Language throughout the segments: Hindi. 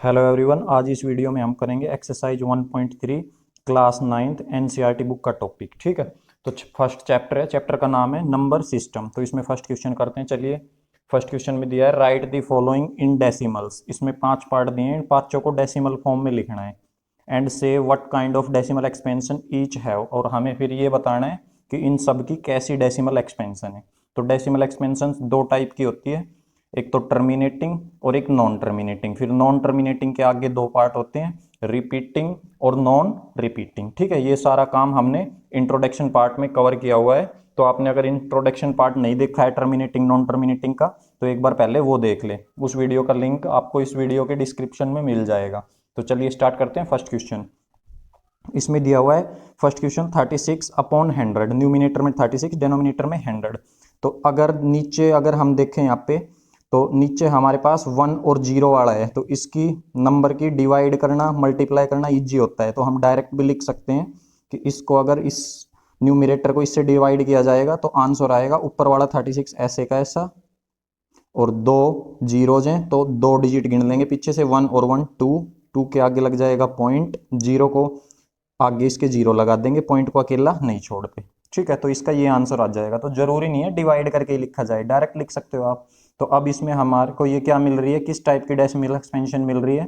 हेलो एवरीवन, आज इस वीडियो में हम करेंगे exercise 1.3 class 9th NCERT book का टॉपिक। ठीक है, तो फर्स्ट चैप्टर है, चैप्टर का नाम है नंबर सिस्टम। तो इसमें फर्स्ट क्वेश्चन करते हैं। चलिए, फर्स्ट क्वेश्चन में दिया है right the following in decimals. इसमें 5 पार्ट दिए हैं, इन पांचों को डेसिमल फॉर्म में लिखना है। एंड से what kind of decimal expansion each have, और हमें फिर ये बताना है कि इन सब की कैसी डेसिमल एक्सपेंशन है। तो डेसिमल एक्सपेंशन दो टाइप की होती है, एक तो टर्मिनेटिंग और एक नॉन टर्मिनेटिंग। फिर नॉन टर्मिनेटिंग के आगे दो पार्ट होते हैं, रिपीटिंग और नॉन रिपीटिंग। ठीक है, ये सारा काम हमने इंट्रोडक्शन पार्ट में कवर किया हुआ है। तो आपने अगर इंट्रोडक्शन पार्ट नहीं देखा है टर्मिनेटिंग नॉन टर्मिनेटिंग का, तो एक बार पहले वो देख ले। उस वीडियो का लिंक आपको इस वीडियो के डिस्क्रिप्शन में मिल जाएगा। तो चलिए स्टार्ट करते हैं। फर्स्ट क्वेश्चन इसमें दिया हुआ है, फर्स्ट क्वेश्चन 36 अपॉन 100, न्यूमिनेटर में 36, डिनोमिनेटर में 100। तो अगर नीचे अगर हम देखें यहाँ पे, तो न्नीचे हमारे पास 1 और 0 वाला है, तो इसकी नंबर की डिवाइड करना मल्टीप्लाई करना इजी होता है। तो हम डायरेक्ट भी लिख सकते हैं कि इसको अगर इस न्यूमिनेटर को इससे डिवाइड किया जाएगा तो आंसर आएगा ऊपर वाला 36 ऐसे का ऐसा, और दो जीरोज हैं तो दो डिजिट गिन लेंगे पीछे से, 1 और 1 2, 2 के आगे लग जाएगा पॉइंट, जीरो को आगे इसके जीरो लगा देंगे, पॉइंट को अकेला नहीं छोड़ते। ठीक है, तो इसका ये आंसर आ जाएगा। तो जरूरी नहीं है डिवाइड करके ही लिखा जाए, डायरेक्ट लिख सकते हो आप। तो अब इसमें हमारे को ये क्या मिल रही है, किस टाइप की डेसिमल एक्सपेंशन मिल रही है,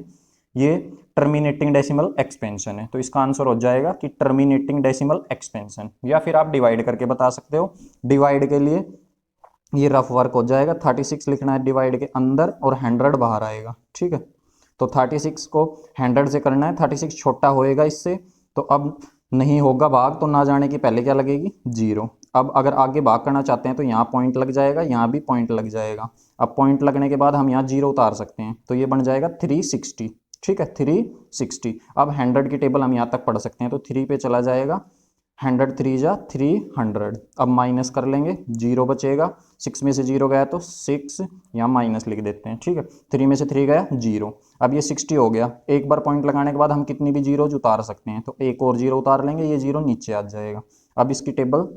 ये टर्मिनेटिंग डेसिमल एक्सपेंशन है। तो इसका आंसर हो जाएगा कि टर्मिनेटिंग डेसिमल एक्सपेंशन, या फिर आप डिवाइड करके बता सकते हो। डिवाइड के लिए ये रफ वर्क हो जाएगा, 36 लिखना है डिवाइड के अंदर और 100 बाहर आएगा। ठीक है, तो 36 को 100 से करना है, 36 छोटा होएगा इससे, तो अब नहीं होगा भाग, तो ना जाने की पहले क्या लगेगी, जीरो। अब अगर आगे भाग करना चाहते हैं तो यहाँ पॉइंट लग जाएगा, यहाँ भी पॉइंट लग जाएगा। अब पॉइंट लगने के बाद हम यहाँ जीरो उतार सकते हैं, तो ये बन जाएगा 360। ठीक है, 360। अब 100 की टेबल हम यहाँ तक पढ़ सकते हैं, तो 3 पे चला जाएगा, 100 3 जा 300। अब माइनस कर लेंगे, जीरो बचेगा, 6 में से जीरो गया तो 6, यहाँ माइनस लिख देते हैं। ठीक है, 3 में से 3 गया जीरो। अब ये 60 हो गया, एक बार पॉइंट लगाने के बाद हम कितनी भी जीरो उतार सकते हैं, तो एक और जीरो उतार लेंगे, ये जीरो नीचे आ जाएगा। अब इसकी टेबल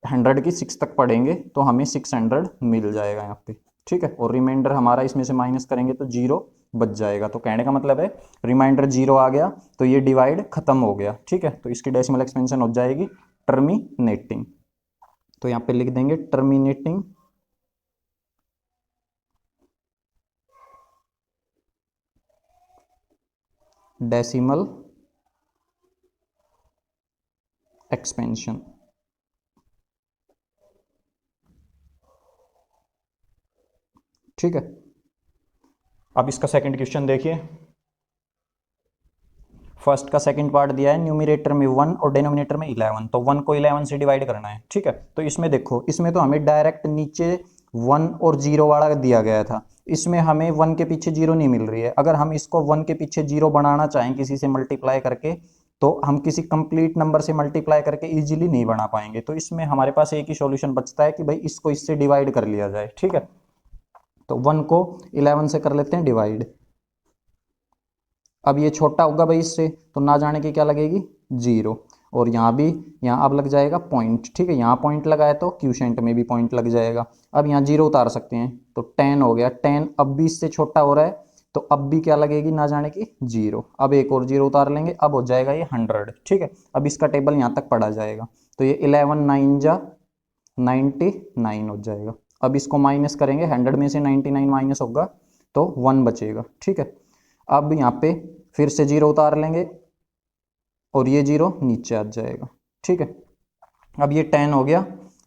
100 की 6 तक पढ़ेंगे तो हमें 600 मिल जाएगा यहाँ पे। ठीक है, और रिमाइंडर हमारा इसमें से माइनस करेंगे तो जीरो बच जाएगा। तो कहने का मतलब है रिमाइंडर जीरो आ गया तो ये डिवाइड खत्म हो गया। ठीक है, तो इसकी डेसिमल एक्सपेंशन हो जाएगी टर्मिनेटिंग। तो यहाँ पे लिख देंगे टर्मिनेटिंग डेसिमल एक्सपेंशन। ठीक है, अब इसका सेकंड क्वेश्चन देखिए। फर्स्ट का सेकंड पार्ट दिया है, न्यूमिनेटर में 1 और डिनोमिनेटर में 11, तो 1 को 11 से डिवाइड करना है। ठीक है, तो इसमें देखो, इसमें तो हमें डायरेक्ट नीचे 1 और 0 वाला दिया गया था, इसमें हमें 1 के पीछे 0 नहीं मिल रही है। अगर हम इसको 1 के पीछे 0 बनाना चाहें किसी से मल्टीप्लाई करके, तो हम किसी कंप्लीट नंबर से मल्टीप्लाई करके इजीली नहीं बना पाएंगे। तो इसमें हमारे पास एक ही सॉल्यूशन बचता है कि भाई इसको इससे डिवाइड कर लिया जाए। ठीक है, तो 1 को 11 से कर लेते हैं डिवाइड। अब ये छोटा होगा भाई इससे, तो ना जाने की क्या लगेगी, जीरो। और यहाँ भी, यहाँ अब लग जाएगा पॉइंट। ठीक है, यहाँ पॉइंट लगा है तो क्यूशेंट में भी पॉइंट लग जाएगा। अब यहाँ जीरो उतार सकते हैं, तो 10 हो गया, 10 अब भी इससे छोटा हो रहा है, तो अब भी क्या लगेगी, ना जाने की जीरो। अब एक और जीरो उतार लेंगे, अब हो जाएगा ये 100। ठीक है, अब इसका टेबल यहाँ तक पढ़ा जाएगा, तो ये 11 9 जा 99 हो जाएगा। अब इसको माइनस करेंगे, 100 में से 99 माइनस होगा तो 1 बचेगा। ठीक है, अब यहाँ पे फिर से जीरो उतार लेंगे और ये जीरो नीचे आ जाएगा। ठीक है, अब ये 10 हो गया,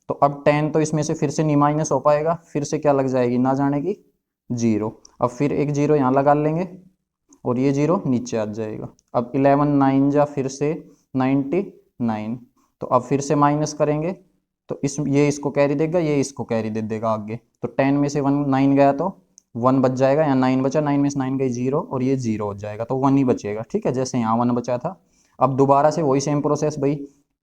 तो अब 10 तो इसमें से फिर से नहीं माइनस हो पाएगा, फिर से क्या लग जाएगी, ना जाने की जीरो। अब फिर एक जीरो यहाँ लगा लेंगे और ये जीरो नीचे आ जाएगा। अब 11 9 जा फिर से 99, तो अब फिर से माइनस करेंगे, तो ये इसको कैरी देगा, ये इसको कैरी दे देगा आगे, तो 10 में से 1 9 गया तो 1 बच जाएगा, यहाँ 9 बचा, 9 में से 9 गई जीरो, और ये जीरो हो जाएगा, तो 1 ही बचेगा। ठीक है, जैसे यहाँ 1 बचा था। अब दोबारा से वही सेम प्रोसेस, भाई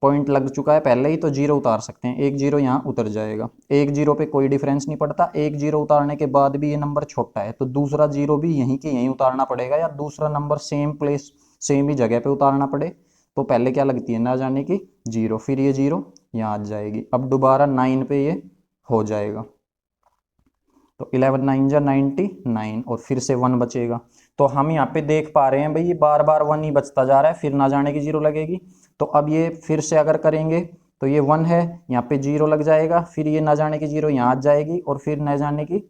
पॉइंट लग चुका है पहले ही, तो जीरो उतार सकते हैं, एक जीरो यहाँ उतर जाएगा, एक जीरो पे कोई डिफरेंस नहीं पड़ता। एक जीरो उतारने के बाद भी ये नंबर छोटा है, तो दूसरा जीरो भी यहीं के यहीं उतारना पड़ेगा, या दूसरा नंबर सेम प्लेस सेम ही जगह पे उतारना पड़े, तो पहले क्या लगती है, ना जाने की जीरो, फिर ये जीरो यहाँ आ जाएगी। अब दोबारा 9 पे ये हो जाएगा, तो 11 9 जा 99 और फिर से 1 बचेगा, तो हम यहाँ पे देख पा रहे हैं भाई ये बार बार 1 ही बचता जा रहा है, फिर ना जाने की 0 लगेगी। तो अब ये फिर से अगर करेंगे तो ये 1 है, यहाँ पे 0 लग जाएगा, फिर ये ना जाने की 0 यहाँ आ जाएगी और फिर ना जाने की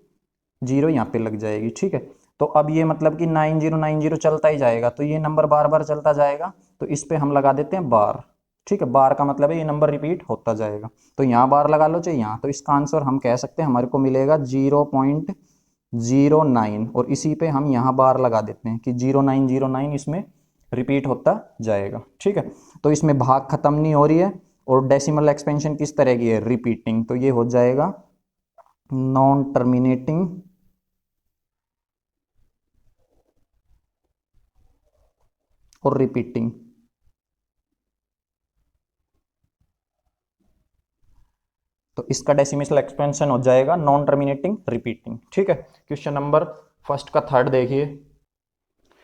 0 यहाँ पे लग जाएगी। ठीक है, तो अब ये मतलब कि 9090 चलता ही जाएगा, तो ये नंबर बार बार चलता जाएगा, तो इस पे हम लगा देते हैं बार। ठीक है, बार का मतलब है ये नंबर रिपीट होता जाएगा, तो यहाँ बार लगा लो चाहे यहाँ, तो इसका आंसर हम कह सकते हैं हमारे को मिलेगा 0.09, और इसी पे हम यहाँ बार लगा देते हैं कि 0909 इसमें रिपीट होता जाएगा। ठीक है, तो इसमें भाग खत्म नहीं हो रही है, और डेसिमल एक्सपेंशन किस तरह की है, रिपीटिंग, तो ये हो जाएगा नॉन टर्मिनेटिंग और रिपीटिंग। तो इसका डेसिमल एक्सपेंशन हो जाएगा नॉन टर्मिनेटिंग रिपीटिंग। ठीक है, क्वेश्चन नंबर फर्स्ट का थर्ड देखिए,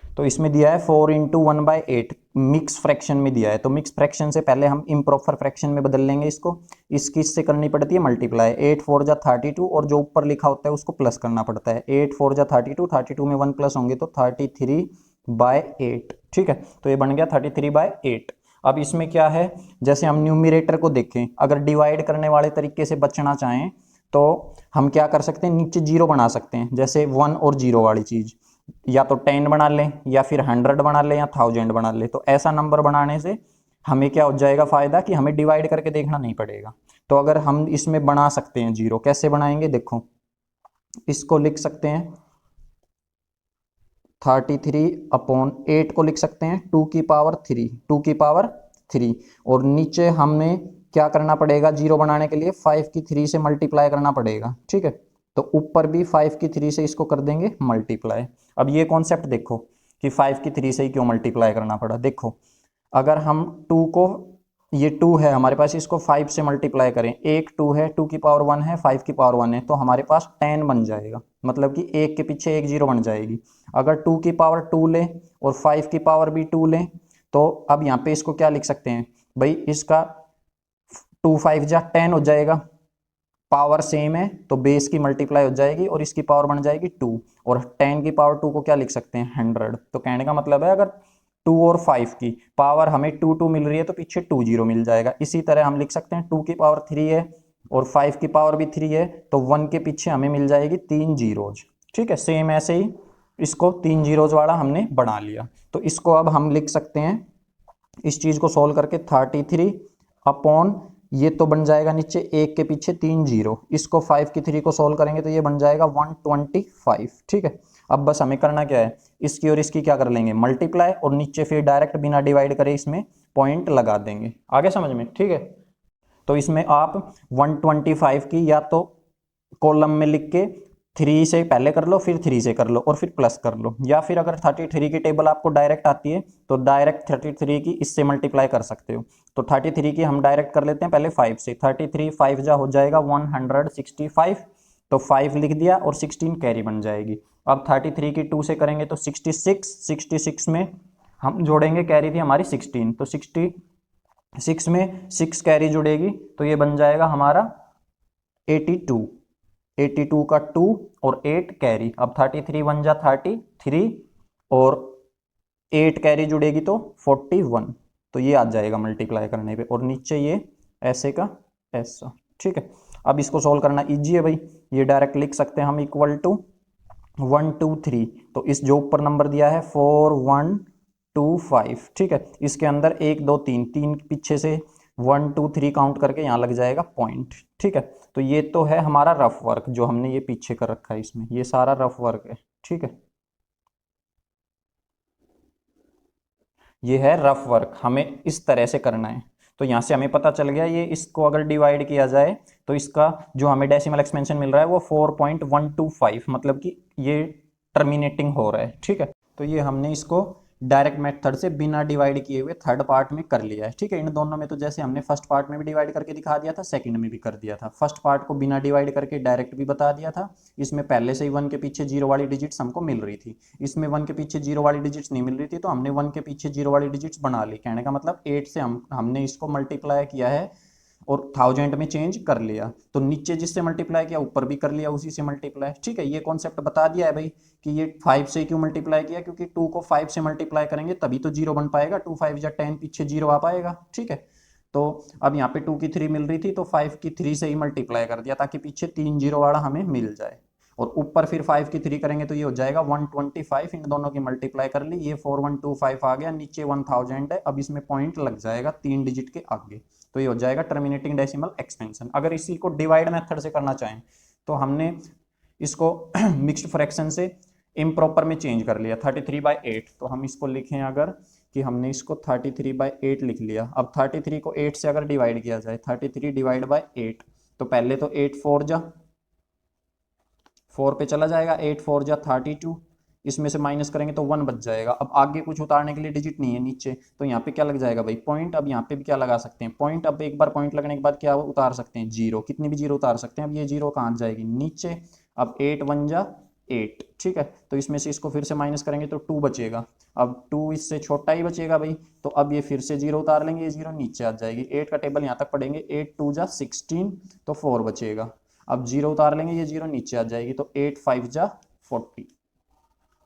तो इसमें दिया है 4 इंटू 1/8 मिक्स फ्रैक्शन में दिया है, तो मिक्स फ्रैक्शन से पहले हम इम्प्रॉपर फ्रैक्शन में बदल लेंगे इसको, इसकी इससे करनी पड़ती है मल्टीप्लाई, 8 4 जा 32, और जो ऊपर लिखा होता है उसको प्लस करना पड़ता है, 8 4 जा 32, 32 में 1 प्लस होंगे तो 33/8। ठीक है, तो ये बन गया 33/8। अब इसमें क्या है, जैसे हम न्यूमिरेटर को देखें, अगर डिवाइड करने वाले तरीके से बचना चाहें तो हम क्या कर सकते हैं, नीचे 0 बना सकते हैं, जैसे 1 और 0 वाली चीज, या तो 10 बना लें या फिर 100 बना लें या 1000 बना लें, तो ऐसा नंबर बनाने से हमें क्या हो जाएगा फायदा कि हमें डिवाइड करके देखना नहीं पड़ेगा। तो अगर हम इसमें बना सकते हैं 0, कैसे बनाएंगे देखो, इसको लिख सकते हैं 33/8 को लिख सकते हैं 2 की पावर 3, 2 की पावर 3, और नीचे हमें क्या करना पड़ेगा 0 बनाने के लिए, 5 की 3 से मल्टीप्लाई करना पड़ेगा। ठीक है, तो ऊपर भी 5 की 3 से इसको कर देंगे मल्टीप्लाई। अब ये कॉन्सेप्ट देखो कि 5 की 3 से ही क्यों मल्टीप्लाई करना पड़ा, देखो अगर हम 2 को, ये 2 है हमारे पास, इसको 5 से मल्टीप्लाई करें, एक 2 है, 2 की पावर 1 है, 5 की पावर 1 है, तो हमारे पास 10 बन जाएगा, मतलब कि एक के पीछे एक 0 बन जाएगी। अगर 2 की पावर 2 लें और 5 की पावर भी 2 लें, तो अब यहाँ पे इसको क्या लिख सकते हैं भाई, इसका 2 5 जा 10 हो जाएगा, पावर सेम है तो बेस की मल्टीप्लाई हो जाएगी और इसकी पावर बन जाएगी 2, और 10 की पावर 2 को क्या लिख सकते हैं 100। तो कहने का मतलब है अगर 2 और 5 की पावर हमें 2 2 मिल रही है तो पीछे 2 0 मिल जाएगा। इसी तरह हम लिख सकते हैं 2 की पावर 3 है और 5 की पावर भी 3 है, तो 1 के पीछे हमें मिल जाएगी 3 जीरोज। ठीक है, सेम ऐसे ही इसको 3 जीरोज वाला हमने बना लिया, तो इसको अब हम लिख सकते हैं इस चीज को सोल्व करके 33 अपॉन, ये तो बन जाएगा नीचे एक के पीछे 3 0, इसको 5 की 3 को सोल्व करेंगे तो ये बन जाएगा 125। ठीक है, अब बस हमें करना क्या है, इसकी और इसकी क्या कर लेंगे मल्टीप्लाई, और नीचे फिर डायरेक्ट बिना डिवाइड करे इसमें पॉइंट लगा देंगे। आगे समझ में? ठीक है, तो इसमें आप 125 की या तो कॉलम में लिख के 3 से पहले कर लो, फिर 3 से कर लो और फिर प्लस कर लो, या फिर अगर 33 की टेबल आपको डायरेक्ट आती है तो डायरेक्ट 33 की इससे मल्टीप्लाई कर सकते हो। तो 33 की हम डायरेक्ट कर लेते हैं पहले 5 से, 33 5 जा हो जाएगा 165, तो 5 लिख दिया और 16 कैरी बन जाएगी। अब 33 की 2 से करेंगे तो 66, 66 में हम जोड़ेंगे, कैरी थी हमारी 16, तो 66 में 6 कैरी जुड़ेगी तो ये बन जाएगा हमारा 82, 82 का 2 और 8 कैरी। अब 33 1 जा 33 और 8 कैरी जुड़ेगी तो 41, तो ये आ जाएगा मल्टीप्लाई करने पे, और नीचे ये ऐसे का ऐसा। ठीक है, अब इसको सोल्व करना इजी है भाई, ये डायरेक्ट लिख सकते हैं हम इक्वल टू 1 2 3, तो इस जो ऊपर नंबर दिया है 4 1 2 5, ठीक है, इसके अंदर 1 2 3, 3 पीछे से 1 2 3 काउंट करके यहाँ लग जाएगा पॉइंट। ठीक है, तो ये तो है हमारा रफ वर्क जो हमने ये पीछे कर रखा है, इसमें ये सारा रफ वर्क है। ठीक है, ये है रफ वर्क, हमें इस तरह से करना है। तो यहाँ से हमें पता चल गया, ये इसको अगर डिवाइड किया जाए तो इसका जो हमें डेसिमल एक्सपेंशन मिल रहा है वो 4.125, मतलब कि ये टर्मिनेटिंग हो रहा है। ठीक है, तो ये हमने इसको डायरेक्ट मेथड से बिना डिवाइड किए हुए थर्ड पार्ट में कर लिया है। ठीक है, इन दोनों में तो जैसे हमने फर्स्ट पार्ट में भी डिवाइड करके दिखा दिया था, सेकंड में भी कर दिया था। फर्स्ट पार्ट को बिना डिवाइड करके डायरेक्ट भी बता दिया था, इसमें पहले से ही 1 के पीछे 0 वाली डिजिट्स हमको मिल रही थी, इसमें 1 के पीछे 0 वाली डिजिट्स नहीं मिल रही थी, तो हमने 1 के पीछे 0 वाली डिजिट्स बना ली। कहने का मतलब 8 से हमने इसको मल्टीप्लाई किया है और 1000 में चेंज कर लिया, तो नीचे जिससे मल्टीप्लाई किया ऊपर भी कर लिया उसी से मल्टीप्लाई। ठीक है, ये कॉन्सेप्ट बता दिया है भाई कि ये 5 से क्यों मल्टीप्लाई किया, क्योंकि 2 को 5 से मल्टीप्लाई करेंगे तभी तो 0 बन पाएगा, 2 5 या 10 पीछे 0 आ पाएगा। ठीक है, तो अब यहाँ पे 2 की 3 मिल रही थी तो 5 की 3 से ही मल्टीप्लाई कर दिया ताकि पीछे 3 0 वाला हमें मिल जाए, और ऊपर फिर 5 की 3 करेंगे तो ये हो जाएगा 125, इन दोनों की मल्टीप्लाई कर ली, ये 4125 आ गया, नीचे 1000 है, अब इसमें पॉइंट लग जाएगा 3 डिजिट के आगे, तो ये हो जाएगा टर्मिनेटिंग डेसिमल एक्सपेंशन। अगर इसी को डिवाइड मेथड से करना चाहें तो हमने इसको मिक्स्ड फ्रैक्शन से इम्प्रॉपर में चेंज कर लिया, 33/8, तो हम इसको लिखें अगर कि हमने इसको 33/8 लिख लिया। अब 33 को 8 से अगर डिवाइड किया जाए, 33 डिवाइड बाई 8, तो पहले तो 8 4 जा 4 पे चला जाएगा, 8 4 जा 32, इसमें से माइनस करेंगे तो 1 बच जाएगा। अब आगे कुछ उतारने के लिए डिजिट नहीं है नीचे, तो यहाँ पे क्या लग जाएगा भाई, पॉइंट। अब यहाँ पे भी क्या लगा सकते हैं, पॉइंट। अब एक बार पॉइंट लगने के बाद क्या उतार सकते हैं, जीरो, कितनी भी जीरो उतार सकते हैं। अब ये जीरो कहाँ जाएगी, नीचे। अब 8 1 जा 8, ठीक है, तो इसमें से इसको फिर से माइनस करेंगे तो 2 बचेगा। अब 2 इससे छोटा ही बचेगा भाई, तो अब ये फिर से जीरो उतार लेंगे, ये जीरो नीचे आ जाएगी। 8 का टेबल यहाँ तक पढ़ेंगे, 8 2 जा 16, तो 4 बचेगा। अब जीरो उतार लेंगे, ये जीरो नीचे आ जाएगी, तो 8 5 जा 40,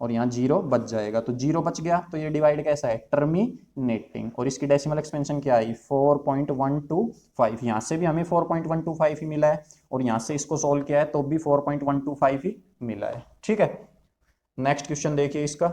और यहाँ जीरो बच जाएगा, तो जीरो बच गया। तो ये डिवाइड कैसा है, टर्मिनेटिंग, और इसकी डेसिमल एक्सपेंशन क्या आई, 4.125। यहाँ से भी हमें 4.125 ही मिला है, और यहाँ से इसको सोल्व किया है तो भी 4.125 ही मिला है। ठीक है, नेक्स्ट क्वेश्चन देखिए इसका,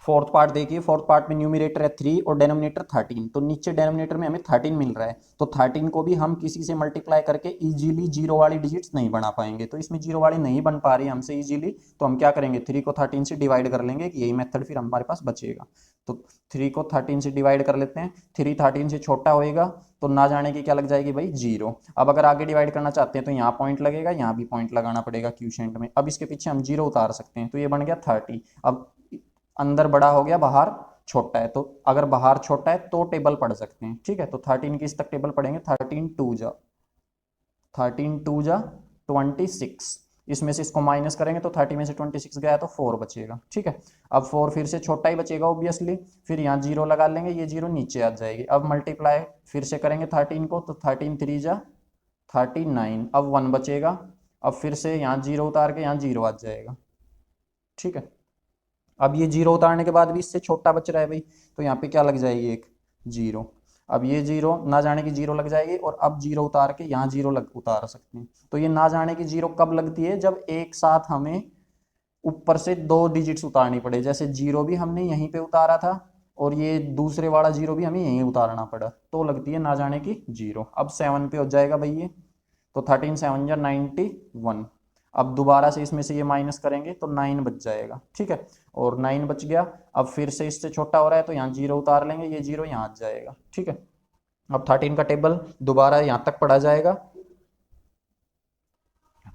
फोर्थ पार्ट देखिए। फोर्थ पार्ट में न्यूमरेटर है 3 और डेनोमिनेटर 13, तो नीचे डेनोमिनेटर में हमें 13 मिल रहा है, तो 13 को भी हम किसी से मल्टीप्लाई करके इजीली जीरो वाली डिजिट्स नहीं बना पाएंगे, तो इसमें जीरो वाली नहीं बन पा रही हमसे इजीली, तो हम क्या करेंगे, 3 को 13 से डिवाइड कर लेंगे, कि यही मेथड फिर हमारे पास बचेगा। तो 3 को 13 से डिवाइड कर लेते हैं, 3 13 से छोटा होएगा तो ना जाने की क्या लग जाएगी भाई, जीरो। अब अगर आगे डिवाइड करना चाहते हैं तो यहाँ पॉइंट लगेगा, यहाँ भी पॉइंट लगाना पड़ेगा क्वोशिएंट में। अब इसके पीछे हम जीरो उतार सकते हैं, तो ये बन गया 30। अब अंदर बड़ा हो गया, बाहर छोटा है, तो अगर बाहर छोटा है तो टेबल पढ़ सकते हैं। ठीक है, तो 13 की इस तक टेबल पढ़ेंगे, 13 2 जा 26, इसमें से इसको माइनस करेंगे तो 30 में से 26 गया तो 4 बचेगा। ठीक है, अब 4 फिर से छोटा ही बचेगा ऑब्वियसली, फिर यहाँ जीरो लगा लेंगे, ये जीरो नीचे आ जाएगी। अब मल्टीप्लाई फिर से करेंगे 13 को, तो 13 3 जा 39, अब 1 बचेगा। अब फिर से यहाँ जीरो उतार के यहाँ जीरो आ जाएगा। ठीक है, अब ये जीरो उतारने के बाद भी इससे छोटा बच रहा है भाई, तो यहाँ पे क्या लग जाएगी, एक जीरो। अब ये जीरो ना जाने की जीरो लग जाएगी, और अब जीरो उतार के यहाँ जीरो उतार सकते हैं। तो ये ना जाने की जीरो कब लगती है, जब एक साथ हमें ऊपर से 2 डिजिट्स उतारनी पड़े, जैसे जीरो भी हमने यहीं पे उतारा था और ये दूसरे वाला जीरो भी हमें यहीं उतारना पड़ा, तो लगती है ना जाने की जीरो। अब 7 पे हो जाएगा भाई ये, तो 13 7 जा 91। अब दोबारा से इसमें से ये माइनस करेंगे तो 9 बच जाएगा। ठीक है, और 9 बच गया। अब फिर से इससे छोटा हो रहा है तो यहाँ जीरो उतार लेंगे, ये जीरो यहाँ आ जाएगा। ठीक है, अब 13 का टेबल दोबारा यहाँ तक पढ़ा जाएगा।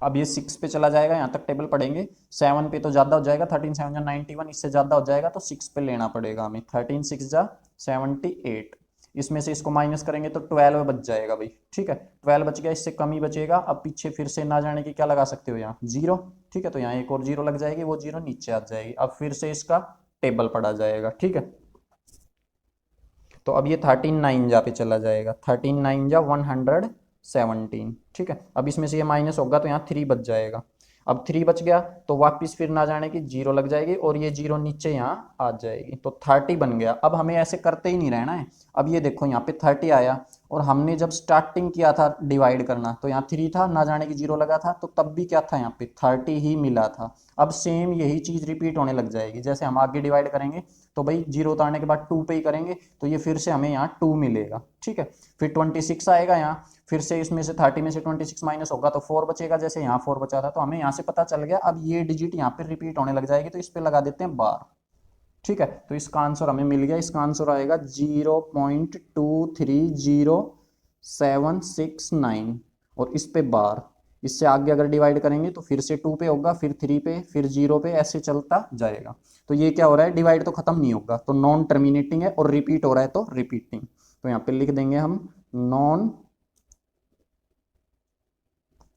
अब ये 6 पे चला जाएगा, यहाँ तक टेबल पढ़ेंगे। 7 पे तो ज़्यादा हो जाएगा, 13 7 जा 91, इससे ज़्यादा हो जाएगा तो 6 पे लेना पड़ेगा हमें। 13 6 जा 78, इसमें से इसको माइनस करेंगे तो 12 बच जाएगा भाई। ठीक है, 12 बच गया, इससे कम ही बचेगा। अब पीछे फिर से ना जाने की क्या लगा सकते हो, यहाँ जीरो। ठीक है, तो यहाँ एक और जीरो लग जाएगी, वो जीरो नीचे आ जाएगी। अब फिर से इसका टेबल पढ़ा जाएगा। ठीक है, तो अब ये 13 9 जा पे चला जाएगा, 13 9 जा 117। ठीक है, अब इसमें से ये माइनस होगा तो यहाँ 3 बच जाएगा। अब 3 बच गया तो वापस फिर ना जाने की जीरो लग जाएगी, और ये जीरो नीचे यहाँ आ जाएगी, तो 30 बन गया। अब हमें ऐसे करते ही नहीं रहना है। अब ये देखो यहाँ पे 30 आया, और हमने जब स्टार्टिंग किया था डिवाइड करना तो यहाँ 3 था, ना जाने की जीरो लगा था, तो तब भी क्या था, यहाँ पे 30 ही मिला था। अब सेम यही चीज़ रिपीट होने लग जाएगी, जैसे हम आगे डिवाइड करेंगे तो भाई जीरो उतारने के बाद 2 पे ही करेंगे, तो ये फिर से हमें यहाँ 2 मिलेगा। ठीक है, फिर 26 आएगा यहाँ, फिर से इसमें से 30 में से 26 माइनस होगा तो 4 बचेगा, जैसे यहाँ 4 बचा था, तो हमें यहाँ से पता चल गया। अब ये डिजिट यहाँ पे रिपीट होने लग जाएगी, तो इस पे लगा देते हैं बार। ठीक है, तो इसका आंसर हमें मिल गया, इसका आंसर आएगा 0.2300769, और इस पे बार। इससे आगे अगर डिवाइड करेंगे तो फिर से 2 पे होगा, फिर 3 पे, फिर 0 पे, ऐसे चलता जाएगा। तो ये क्या हो रहा है, डिवाइड तो खत्म नहीं होगा, तो नॉन टर्मिनेटिंग है, और रिपीट हो रहा है तो रिपीटिंग। तो यहाँ पे लिख देंगे हम नॉन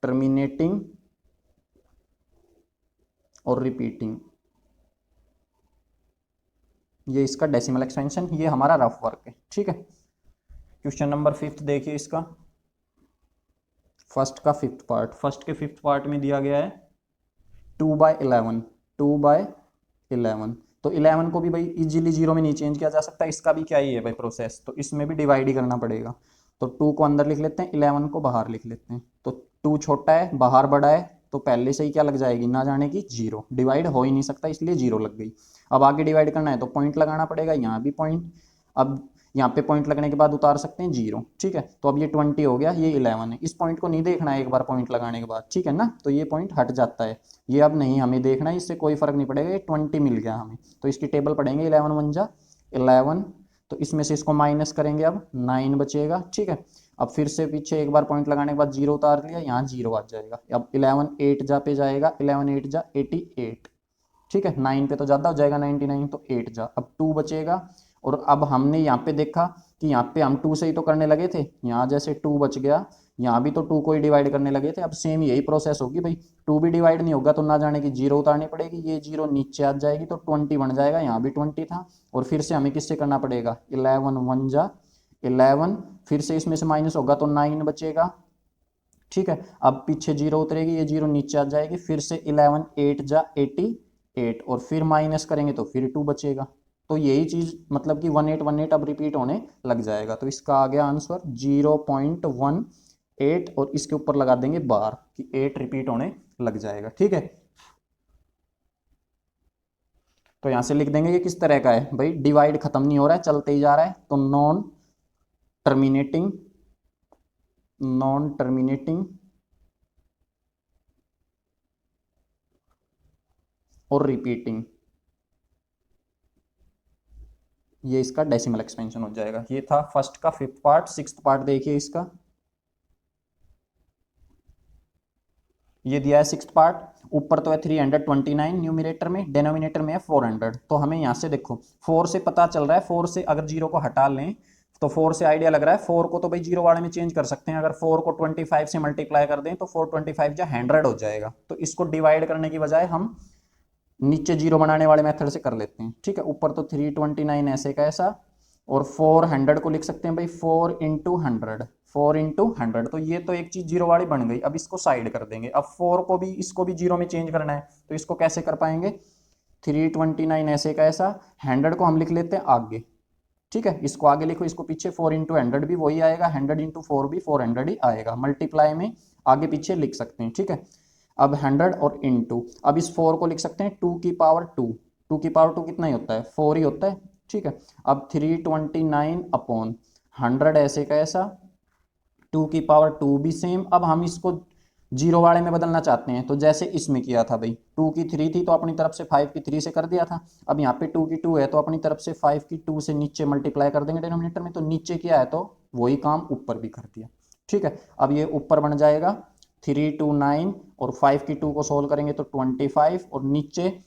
टर्मिनेटिंग और रिपीटिंग। ये इसका डेसिमल एक्सपेंशन, ये हमारा रफ वर्क है। ठीक है, क्वेश्चन नंबर 5 देखिए इसका, फर्स्ट का फिफ्थ पार्ट, फर्स्ट के फिफ्थ पार्ट में दिया गया है 2/11, 2/11। तो 11 को भी भाई इजीली जीरो में नहीं चेंज किया जा सकता, इसका भी क्या ही है भाई प्रोसेस, तो इसमें भी डिवाइड ही करना पड़ेगा। तो 2 को अंदर लिख लेते हैं, 11 को बाहर लिख लेते हैं। तो 2 छोटा है, बाहर बड़ा है, तो पहले से ही क्या लग जाएगी, ना जाने की जीरो, डिवाइड हो ही नहीं सकता इसलिए जीरो लग गई। अब आगे डिवाइड करना है तो पॉइंट लगाना पड़ेगा, यहाँ भी पॉइंट। अब यहाँ पे पॉइंट लगने के बाद उतार सकते हैं जीरो, ठीक है। तो अब ये 20 हो गया, ये 11 है, इस पॉइंट को नहीं देखना है एक बार पॉइंट लगाने के बाद, ठीक है ना। तो ये पॉइंट हट जाता है, ये अब नहीं हमें देखना है, इससे कोई फर्क नहीं पड़ेगा, ये 20 मिल गया हमें। तो इसकी टेबल पढ़ेंगे, 11 1 जा 11, तो इसमें से इसको माइनस करेंगे, अब 9 बचेगा, ठीक है। अब फिर से पीछे एक बार पॉइंट लगाने के बाद जीरो उतार लिया, यहाँ जीरो आ जाएगा। अब 11 8 जा पे जाएगा, 11 8 जा 88, ठीक है। 9 पे तो ज़्यादा हो जाएगा 99, तो 8 जा, अब 2 बचेगा। और अब हमने यहाँ पे देखा कि यहाँ पे हम 2 से ही तो करने लगे थे, यहाँ जैसे 2 बच गया, यहाँ भी तो 2 को ही डिवाइड करने लगे थे। अब सेम यही प्रोसेस होगी भाई, 2 भी डिवाइड नहीं होगा तो ना जाने की जीरो उतारनी पड़ेगी, ये जीरो नीचे आ जाएगी तो 20 बन जाएगा, यहाँ भी 20 था। और फिर से हमें किससे करना पड़ेगा, 11 1 जा 11, फिर से इसमें से माइनस होगा तो 9 बचेगा, ठीक है। अब पीछे जीरो उतरेगी, ये जीरो नीचे आ जाएगी, फिर से 11 8 जा 88, और फिर माइनस करेंगे तो फिर 2 बचेगा। तो यही चीज मतलब कि 1818 अब रिपीट होने लग जाएगा। तो इसका आ गया आंसर 0.18, और इसके ऊपर लगा देंगे बार कि 8 रिपीट होने लग जाएगा, ठीक है। तो यहां से लिख देंगे ये किस तरह का है भाई, डिवाइड खत्म नहीं हो रहा है, चलते ही जा रहा है, तो नॉन टर्मिनेटिंग, नॉन टर्मिनेटिंग और रिपीटिंग, ये इसका डेसिमल एक्सपेंशन हो जाएगा। ये था फर्स्ट का फिफ्थ पार्ट। सिक्स्थ पार्ट देखिए इसका, ये दिया है सिक्स्थ पार्ट। ऊपर तो है 329 न्यूमिनेटर में, डेनोमिनेटर में है 400। तो हमें यहाँ से देखो 4 से पता चल रहा है, 4 से अगर जीरो को हटा लें तो 4 से आइडिया लग रहा है, 4 को तो भाई जीरो वाले में चेंज कर सकते हैं। अगर 4 को 25 से मल्टीप्लाई कर दें तो 425 जो 100 हो जाएगा। तो इसको डिवाइड करने की बजाय हम नीचे जीरो बनाने वाले मेथड से कर लेते हैं, ठीक है। ऊपर तो 329 ऐसे का ऐसा, और 400 को लिख सकते हैं भाई 4 इंटू 100, 4 इंटू 100। तो ये तो एक चीज जीरो वाली बन गई। अब इसको साइड कर देंगे। अब 4 को भी, इसको भी जीरो में चेंज करना है, तो इसको कैसे कर पाएंगे, 329 ऐसे का ऐसा, 100 को हम लिख लेते हैं आगे, ठीक है। इसको आगे लिखो, इसको पीछे, 4 इंटू 100 भी वही आएगा, 100 इंटू 4 भी 400 ही आएगा। मल्टीप्लाई में आगे पीछे लिख सकते हैं, ठीक है। अब 100 और इंटू, अब इस 4 को लिख सकते हैं 2 की पावर 2, 2 की पावर 2 कितना ही होता है, 4 ही होता है, ठीक है। अब 329 अपॉन 100 ऐसे का ऐसा, 2 की पावर 2 भी सेम। अब हम इसको जीरो वाले में बदलना चाहते हैं, तो जैसे इसमें किया था भाई, 2 की 3 थी तो अपनी तरफ से 5 की 3 से कर दिया था। अब यहाँ पे 2 की 2 है तो अपनी तरफ से 5 की 2 से नीचे मल्टीप्लाई कर देंगे डिनोमिनेटर में, तो नीचे किया है तो वही काम ऊपर भी कर दिया, ठीक है। अब ये ऊपर बन जाएगा 329, और 5 की 2 को सोल्व करेंगे तो 25, और नीचे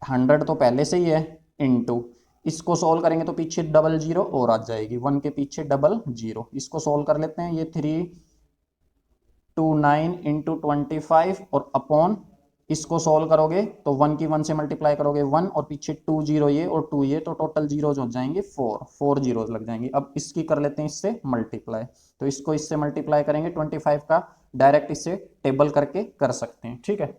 100 तो पहले से ही है, इंटू इसको सोल्व करेंगे तो पीछे डबल जीरो और आ जाएगी, 1 के पीछे डबल जीरो। इसको सोल्व कर लेते हैं, ये 329 इंटू 25, और अपॉन इसको सोल्व करोगे तो 1 की 1 से मल्टीप्लाई करोगे 1, और पीछे 2 जीरो ये और 2 ये, तो टोटल जीरोज हो जाएंगे 4 जीरोज लग जाएंगे। अब इसकी कर लेते हैं इससे मल्टीप्लाई, तो इसको इससे मल्टीप्लाई करेंगे 25 का, डायरेक्ट इससे टेबल करके कर सकते हैं, ठीक है।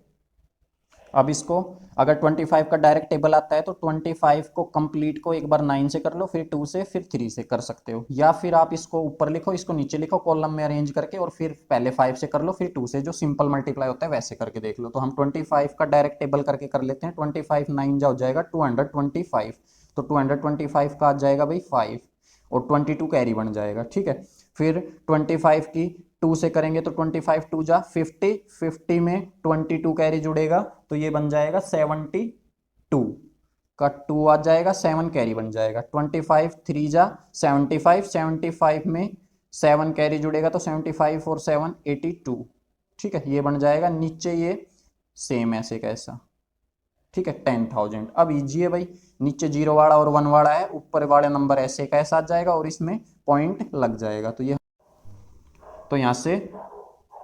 अब इसको अगर 25 का डायरेक्ट टेबल आता है तो 25 को कंप्लीट को एक बार 9 से कर लो, फिर 2 से, फिर 3 से कर सकते हो, या फिर आप इसको ऊपर लिखो, इसको नीचे लिखो कॉलम में अरेंज करके, और फिर पहले 5 से कर लो, फिर 2 से, जो सिंपल मल्टीप्लाई होता है वैसे करके देख लो। तो हम 25 का डायरेक्ट टेबल करके कर लेते हैं। 25 9 जा हो जाएगा 225, तो 225 का आ जाएगा भाई 5, और 22 कैरी बन जाएगा, ठीक है। फिर 25 की 2 से करेंगे तो 25 2 जा 50, 50 में 22 कैरी जुड़ेगा तो ये बन जाएगा 72 का 2 आ जाएगा, 7 कैरी बन जाएगा। 25 3 जा 75, 75 में 7 कैरी जुड़ेगा तो 75 और 7 82, ठीक है। ये बन जाएगा, नीचे ये सेम ऐसे कैसा, ठीक है, 10,000। अब इजी है भाई, नीचे जीरो वाला और 1 वाला है, ऊपर वाले नंबर ऐसे कैसा आ जाएगा और इसमें पॉइंट लग जाएगा। तो ये, तो यहाँ से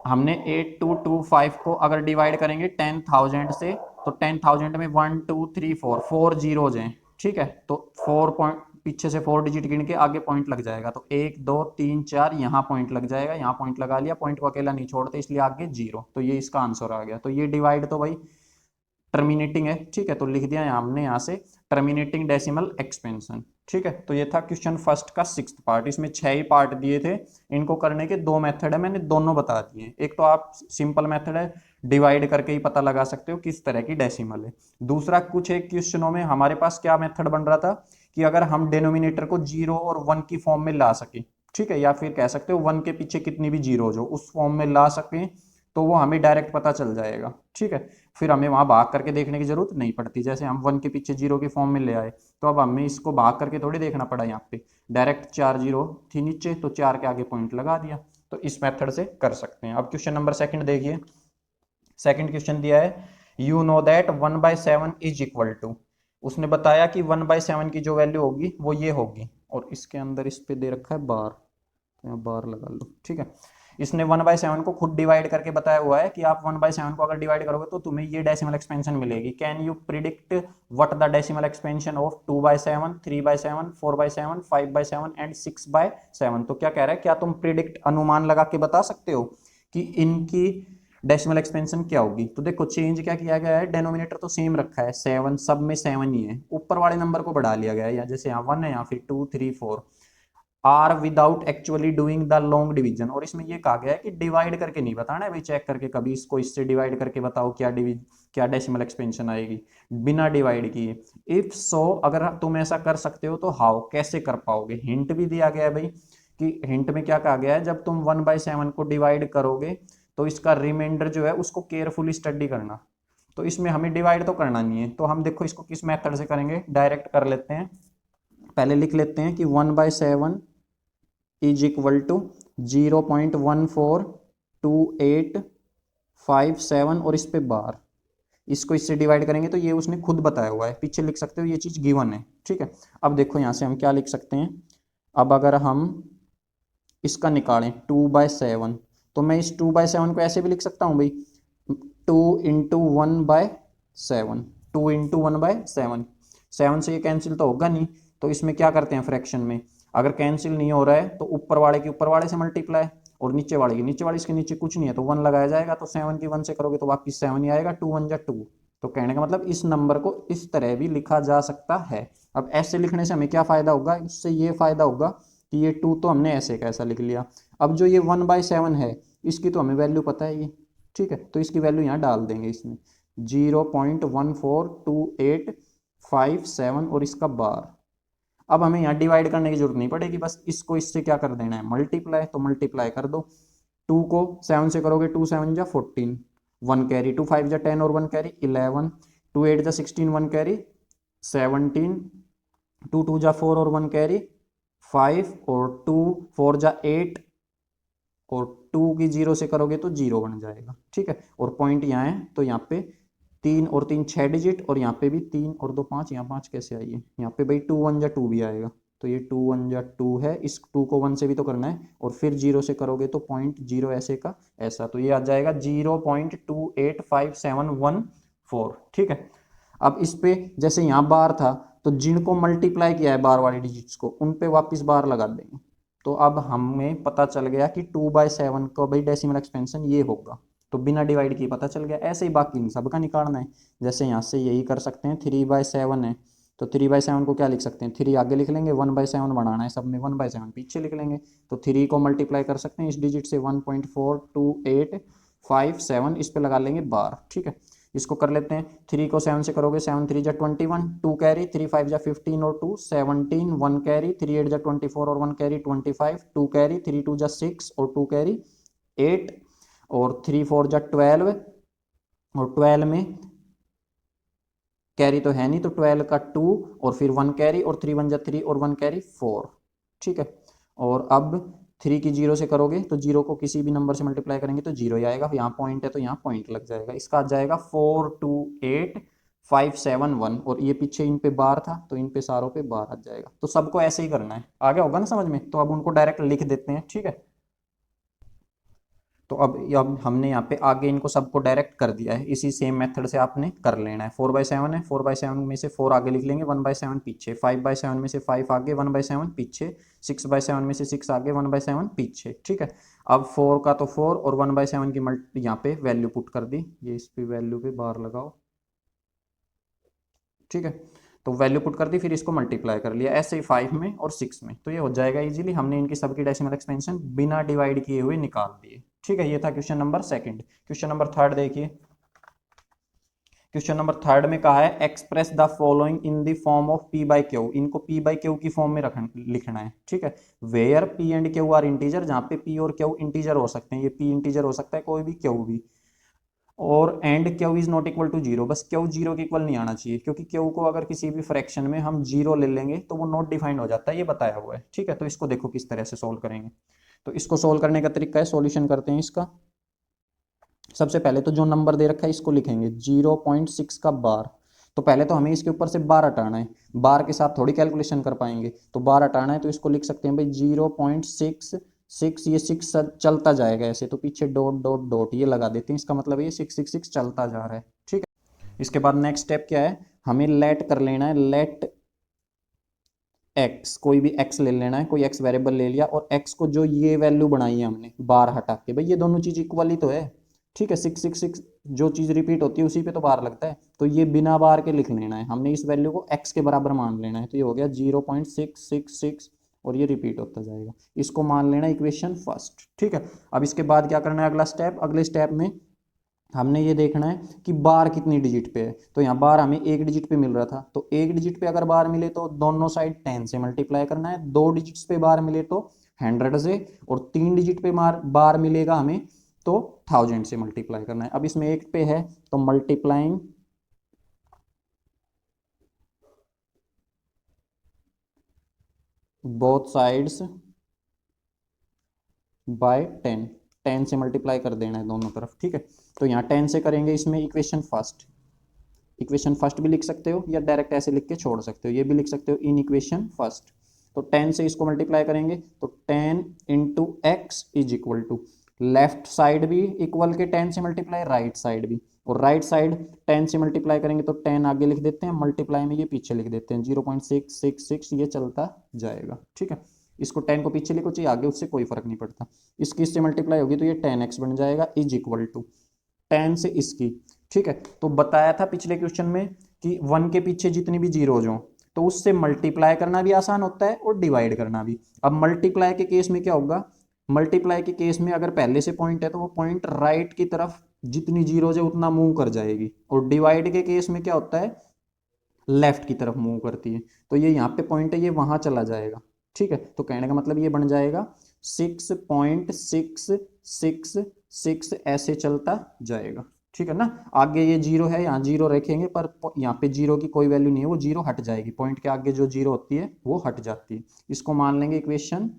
हमने 8225 को अगर डिवाइड करेंगे 10,000 से, तो 10,000 में 1 2 3 4 4 जीरोज हैं, ठीक है। तो 4 पॉइंट पीछे से 4 डिजिट गिन के आगे पॉइंट लग जाएगा, तो 1 2 3 4 यहाँ पॉइंट लग जाएगा, यहाँ पॉइंट लगा लिया, पॉइंट को अकेला नहीं छोड़ते इसलिए आगे 0, तो ये इसका आंसर आ गया। तो ये डिवाइड तो भाई टर्मिनेटिंग है, ठीक है, तो लिख दिया हमने यहाँ से टर्मिनेटिंग डेसिमल एक्सपेंशन, ठीक है। तो ये था क्वेश्चन फर्स्ट का 6th पार्ट, इसमें 6 ही पार्ट दिए थे, इनको करने के 2 मेथड है, मैंने दोनों बता दिए। एक तो आप सिंपल मेथड है, डिवाइड करके ही पता लगा सकते हो किस तरह की डेसिमल है। दूसरा, कुछ एक क्वेश्चनों में हमारे पास क्या मेथड बन रहा था कि अगर हम डिनोमिनेटर को 0 और 1 की फॉर्म में ला सके, ठीक है, या फिर कह सकते हो 1 के पीछे कितनी भी जीरो हो उस फॉर्म में ला सके, तो वो हमें डायरेक्ट पता चल जाएगा, ठीक है, फिर हमें वहां भाग करके देखने की जरूरत नहीं पड़ती। जैसे हम 1 के पीछे 0 की फॉर्म में ले आए, तो अब हमें इसको भाग करके थोड़ी देखना पड़ा, यहाँ पे डायरेक्ट 4 0 थी नीचे, तो 4 के आगे पॉइंट लगा दिया। तो इस मेथड से कर सकते हैं। अब क्वेश्चन नंबर 2 देखिए। सेकंड क्वेश्चन दिया है, you know that 1/7 is equal to, उसने बताया कि 1/7 की जो वैल्यू होगी वो ये होगी, और इसके अंदर इस पे दे रखा है बार, तो यहाँ बार लगा लो, ठीक है। इसने 1/7 को खुद डिवाइड करके बताया हुआ है कि आप 1/7 को अगर डिवाइड करोगे तो तुम्हें ये डेसिमल एक्सपेंशन मिलेगी। Can you predict what the decimal expansion of 2/7, 3/7, 4/7, 5/7 and 6/7। तो क्या कह रहा है, क्या तुम प्रिडिक्ट अनुमान लगा के बता सकते हो कि इनकी डेसिमल एक्सपेंशन क्या होगी। तो देखो चेंज क्या किया गया है, डेनोमिनेटर तो सेम रखा है, 7 सब में 7 ही है, ऊपर वाले नंबर को बढ़ा लिया गया है, या जैसे यहाँ 1 है यहाँ फिर 2 3 4, are without actually doing the long division. और इसमें ये कहा गया है कि डिवाइड करके नहीं बताना है भाई, चेक करके कभी इसको इससे डिवाइड करके बताओ क्या डेसिमल एक्सपेंशन आएगी बिना डिवाइड किए। इफ सो, अगर तुम ऐसा कर सकते हो तो हाउ, कैसे कर पाओगे। हिंट भी दिया गया है भाई, कि हिंट में क्या कहा गया है, जब तुम 1/7 को डिवाइड करोगे तो इसका रिमाइंडर जो है उसको केयरफुली स्टडी करना। तो इसमें हमें डिवाइड तो करना नहीं है, तो हम देखो इसको किस मेथड से करेंगे, डायरेक्ट कर लेते हैं। पहले लिख लेते हैं कि 1/7 इज इक्वल टू 0.142857 और इस पे बार, इसको इससे डिवाइड करेंगे तो ये उसने खुद बताया हुआ है, पीछे लिख सकते हो, ये चीज गिवन है, ठीक है। अब देखो यहाँ से हम क्या लिख सकते हैं, अब अगर हम इसका निकालें 2/7, तो मैं इस 2/7 को ऐसे भी लिख सकता हूँ भाई, 2 × 1/7, 2 × 1/7, 7 से ये कैंसिल तो होगा नहीं, तो इसमें क्या करते हैं फ्रैक्शन में, अगर कैंसिल नहीं हो रहा है तो ऊपर वाले की ऊपर वाले से मल्टीप्लाई, और नीचे वाले की नीचे वाले, इसके नीचे कुछ नहीं है तो 1 लगाया जाएगा, तो 7 की 1 से करोगे तो वापिस 7 ही आएगा, 2 1 जा 2। तो कहने का मतलब इस नंबर को इस तरह भी लिखा जा सकता है। अब ऐसे लिखने से हमें क्या फायदा होगा, इससे ये फायदा होगा कि ये 2 तो हमने ऐसे कैसा लिख लिया, अब जो ये 1/7 है इसकी तो हमें वैल्यू पता है ये, ठीक है, तो इसकी वैल्यू यहाँ डाल देंगे इसमें 0.142857 और इसका बार। अब हमें यहाँ डिवाइड करने की जरूरत नहीं पड़ेगी, बस इसको इससे क्या कर देना है, मल्टीप्लाई, तो मल्टीप्लाई कर दो। 2 को 7 से करोगे 2 7 जा 14, 1 कैरी, 2 5 जा 10 और 1 कैरी 11, 2 8 जा 16, 1 कैरी 17, 2 2 जा 4 और 1 कैरी 5, और 2 4 जा 8, और 2 की 0 से करोगे तो 0 बन जाएगा, ठीक है। और पॉइंट यहाँ है तो यहाँ पे 3 और 3 6 डिजिट, और यहाँ पे भी 3 और 2 5, यहाँ 5 कैसे आई है, यहाँ पे भाई 2 1 जा 2 भी आएगा, तो ये 2 1 जा 2 है, इस 2 को 1 से भी तो करना है, और फिर 0 से करोगे तो पॉइंट 0 ऐसे का ऐसा, तो ये आ जाएगा 0.285714, ठीक है। अब इस पे जैसे यहाँ बार था, तो जिनको मल्टीप्लाई किया है बार वाली डिजिट्स को, उन पे वापस बार लगा देंगे, तो अब हमें पता चल गया कि 2/7 का भाई डेसिमल एक्सपेंशन ये होगा, तो बिना डिवाइड किए पता चल गया। ऐसे ही बाकी नहीं सबका निकालना है, जैसे यहाँ से यही कर सकते हैं, 3/7 है तो 3/7 को क्या लिख सकते हैं, 3 आगे लिख लेंगे, 1/7 बनाना है सब में, 1/7 पीछे लिख लेंगे, तो 3 को मल्टीप्लाई कर सकते हैं इस डिजिट से 1.42857, इस पे लगा लेंगे बार, ठीक है। इसको कर लेते हैं, 3 को 7 से करोगे 7 3 जा 21, 2 कैरी, 3 5 जा 15 और 2 17, 1 कैरी, 3 8 जा 24 और 1 कैरी 25, 2 कैरी, 3 2 जा 6 और 2 कैरी 8, और 3 4 जा 12, और 12 में कैरी तो है नहीं, तो 12 का 2 और फिर 1 कैरी, और 3 1 जा 3 और 1 कैरी 4, ठीक है। और अब 3 की 0 से करोगे तो 0 को किसी भी नंबर से मल्टीप्लाई करेंगे तो 0 ही आएगा, यहाँ पॉइंट है तो यहाँ पॉइंट लग जाएगा, इसका आ जाएगा 428571, और ये पीछे इन पे बार था तो इन पे सारों पे बार आ जाएगा। तो सबको ऐसे ही करना है, आगे होगा ना समझ में, तो अब उनको डायरेक्ट लिख देते हैं, ठीक है। तो अब हमने यहाँ पे आगे इनको सबको डायरेक्ट कर दिया है, इसी सेम मेथड से आपने कर लेना है। 4/7 है, 4/7 में से 4 आगे लिख लेंगे, 1/7 पीछे, 5/7 में से 5 आगे, 1/7 पीछे, 6/7 में से 6 आगे, 1/7 पीछे। ठीक है, अब 4 का तो 4 और 1/7 की मल्टी यहाँ पे वैल्यू पुट कर दी, ये इस पे वैल्यू पे बार लगाओ। ठीक है, तो वैल्यू पुट कर दी, फिर इसको मल्टीप्लाई कर लिया, ऐसे ही 5 में और 6 में, तो ये हो जाएगा इजीली। हमने इनकी सबकी डेसिमल एक्सपेंशन बिना डिवाइड किए हुए निकाल दिए। ठीक है, ये था question number second. Question number third देखिए, क्वेश्चन नंबर थर्ड में कहा है express the following in the form of P by Q. इनको पी बाई क्यू की फॉर्म में लिखना है। ठीक है, where P and Q are integer, जहां पे पी और क्यू इंटीजर हो सकते हैं, ये पी इंटीजर हो सकता है, कोई भी क्यू भी, और and Q is not equal to zero, बस क्यू जीरो के इक्वल नहीं आना चाहिए, क्योंकि क्यू को अगर किसी भी फ्रैक्शन में हम जीरो ले लेंगे तो वो नॉट डिफाइंड हो जाता है, ये बताया हुआ है। ठीक है, तो इसको देखो किस तरह से सोल्व करेंगे। तो इसको सोल्व करने का तरीका है, सॉल्यूशन करते हैं इसका। सबसे पहले तो जो नंबर दे रखा है इसको लिखेंगे 0.6 का बार। तो पहले तो हमें इसके ऊपर से बार हटाना है, बार के साथ थोड़ी कैलकुलेशन कर पाएंगे, तो बार हटाना है, तो इसको लिख सकते हैं भाई 0.66, ये 6 चलता जाएगा ऐसे, तो पीछे डॉट डॉट डॉट ये लगा देते हैं, इसका मतलब ये 666 चलता जा रहा है। ठीक है, इसके बाद नेक्स्ट स्टेप क्या है, हमें लेट कर लेना है, लेट एक्स, कोई भी एक्स ले लेना है, कोई एक्स वेरिएबल ले लिया, और एक्स को जो ये वैल्यू बनाई है हमने बार हटा के, भाई ये दोनों चीज इक्वल ही तो है। ठीक है, 666 जो चीज रिपीट होती है उसी पे तो बार लगता है, तो ये बिना बार के लिख लेना है, हमने इस वैल्यू को एक्स के बराबर मान लेना है, तो ये हो गया 0.666 और ये रिपीट होता जाएगा, इसको मान लेना इक्वेशन फर्स्ट। ठीक है, अब इसके बाद क्या करना है, अगला स्टेप, अगले स्टेप में हमने ये देखना है कि बार कितनी डिजिट पे है। तो यहाँ बार हमें एक डिजिट पे मिल रहा था, तो एक डिजिट पे अगर बार मिले तो दोनों साइड 10 से मल्टीप्लाई करना है, 2 डिजिट्स पे बार मिले तो 100 से, और 3 डिजिट पे बार मिलेगा हमें तो 1000 से मल्टीप्लाई करना है। अब इसमें 1 पे है तो मल्टीप्लाइंग बोथ साइड्स बाय 10 से मल्टीप्लाई कर देना है दोनों तरफ। ठीक है, तो यहाँ 10 से करेंगे, इसमें इक्वेशन फर्स्ट भी लिख सकते हो, या डायरेक्ट ऐसे लिख के छोड़ सकते हो, ये भी लिख सकते हो इन इक्वेशन फर्स्ट। तो 10 से इसको मल्टीप्लाई करेंगे तो 10 into X is equal to, left side भी इक्वल के 10 से मल्टीप्लाई, राइट साइड भी, और राइट साइड 10 से मल्टीप्लाई करेंगे तो 10 आगे लिख देते हैं, मल्टीप्लाई में ये पीछे लिख देते हैं, 0.666 ये चलता जाएगा। ठीक है, इसको 10 को पीछे लिखो, चाहिए आगे, उससे कोई फर्क नहीं पड़ता। इसकी इससे मल्टीप्लाई होगी तो ये 10x बन जाएगा इज इक्वल टू 10 से इसकी। ठीक है, तो बताया था पिछले क्वेश्चन में कि 1 के पीछे जितनी भी जीरोज हो तो उससे मल्टीप्लाई करना भी आसान होता है और डिवाइड करना भी। अब मल्टीप्लाई के केस में क्या होगा, मल्टीप्लाई के केस में अगर पहले से पॉइंट है तो वो पॉइंट राइट की तरफ जितनी जीरोज है उतना मूव कर जाएगी, और डिवाइड के केस में क्या होता है, लेफ्ट की तरफ मूव करती है, तो ये यहाँ पे पॉइंट है, ये वहां चला जाएगा। ठीक है, तो कहने का मतलब ये बन जाएगा 6.666 ऐसे चलता जाएगा। ठीक है ना, आगे ये जीरो है, यहाँ जीरो रखेंगे, पर यहाँ पे जीरो की कोई वैल्यू नहीं है, वो जीरो हट जाएगी, पॉइंट के आगे जो जीरो होती है वो हट जाती है। इसको मान लेंगे इक्वेशन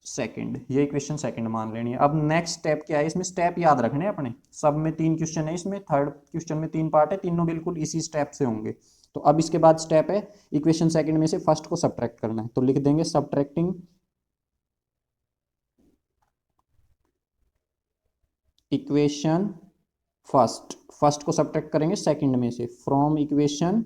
सेकंड, ये इक्वेशन सेकंड मान लेनी है। अब नेक्स्ट स्टेप क्या है, इसमें स्टेप याद रखने हैं अपने, सब में 3 क्वेश्चन है, इसमें थर्ड क्वेश्चन में 3 पार्ट है, तीनों बिल्कुल इसी स्टेप से होंगे। तो अब इसके बाद स्टेप है इक्वेशन सेकंड में से फर्स्ट को सब्ट्रैक्ट करना है, तो लिख देंगे सब्ट्रैक्टिंग इक्वेशन फर्स्ट को सब्ट्रैक्ट करेंगे सेकंड में से, फ्रॉम इक्वेशन